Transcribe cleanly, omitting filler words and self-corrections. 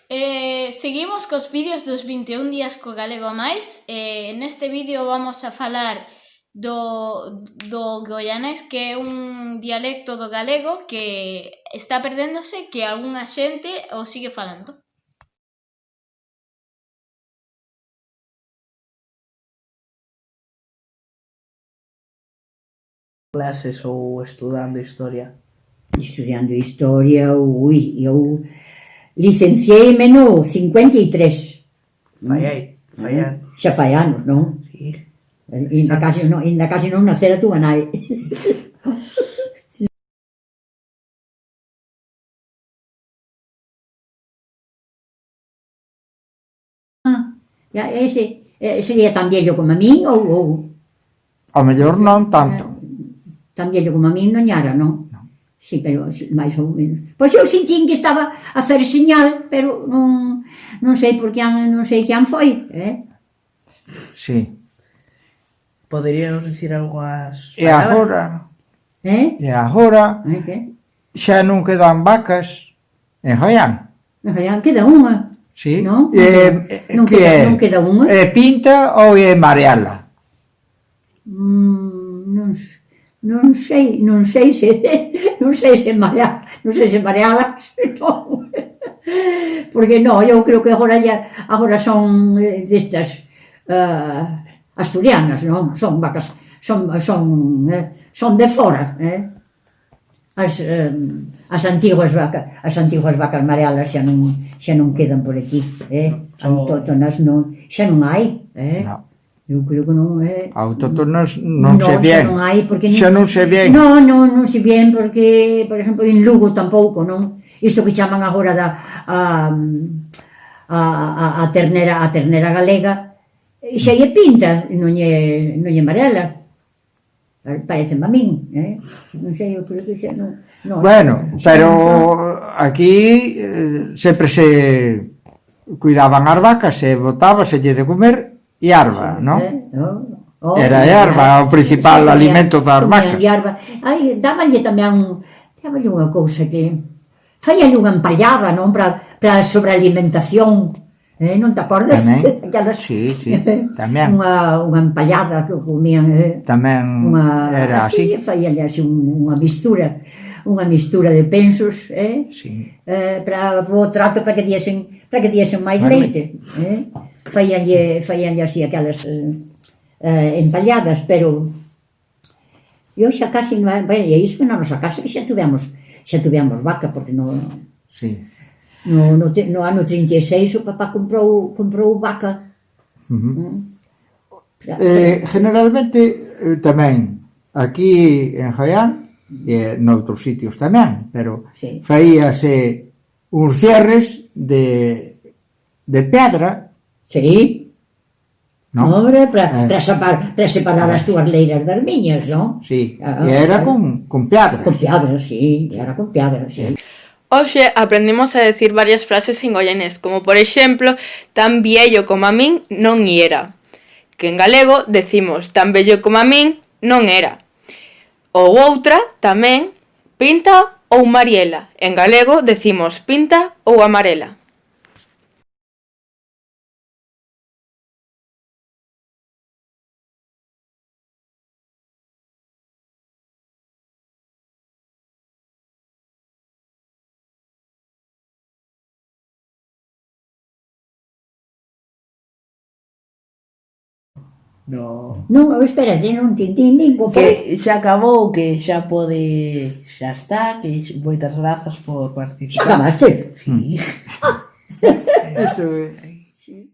Seguimos cos vídeos dos 21 días co galego a máis. Neste vídeo vamos a falar do goianés, que é un dialecto do galego que está perdéndose, que algunha xente o sigue falando. Clases ou estudando historia? Estudiando historia, eu licenciei-me no 53. Fai anos. Xa fai anos, non? Sí. Ainda casi non nacera túa nai. Ese sería tan vello como a min ou Ao mellor non tanto. tan vello como a min non era, non? Sí, pero máis ou menos. Pois eu sentín que estaba a fer señal, pero non sei por quen, non sei quen foi, Sí. Poderíanos dicir algunhas E agora, Que? xa non quedan vacas en Jaián. Queda unha, Sí. non? Non Que é? queda unha. É pinta ou é mareala? Non sei se marealas, non. Porque non, eu creo que agora son destas asturianas, non? Son vacas, son de fora, As antiguas vacas marealas xa non quedan por aquí, autóctonas xa non hai, Non. Eu creo que non é. Autóctonas non se Xa bien. non hai, porque Xa non se bien. Non se bien, porque, por exemplo, en Lugo tampouco, non? Isto que chaman agora a ternera galega, xa lle pinta, non lle marela. Pareceme a min, non sei, eu creo que xa non. Bueno, pero aquí sempre se cuidaban as vacas, se botábase de comer hierba, non? Era hierba o principal alimento das vacas. Dábanlle tamén unha cousa que faíanlle unha empallada, non? Para sobrealimentación, non te acordas? Tamén, sí, tamén. Unha empallada que comían, Tamén era así. Faíanlle así unha mistura de pensos, para o trato, para que diesen máis leite, faíanlle así aquelas empalladas, pero eu xa casi non, e iso que na nosa casa que xa tuvemos vaca, porque no ano 36 o papá comprou vaca. Generalmente tamén aquí en Jaián e noutros sitios tamén, pero faíase uns cierres de pedra. Sí. Non? Hombre, para separar as túas leiras das miñas, non? Sí, e era con pedras. Con pedras, sí, era con pedras, sí. Hoxe aprendimos a decir varias frases en goianés, como por exemplo, tan viello como a min non era. Que en galego decimos tan vello como a min non era. Ou outra, tamén, pinta ou mariela. En galego decimos pinta ou amarela. Non, espérate, non te entendín. Que xa acabou, que xa está, que moitas grazas por participar. Xa acabaste? Sí. Eso é.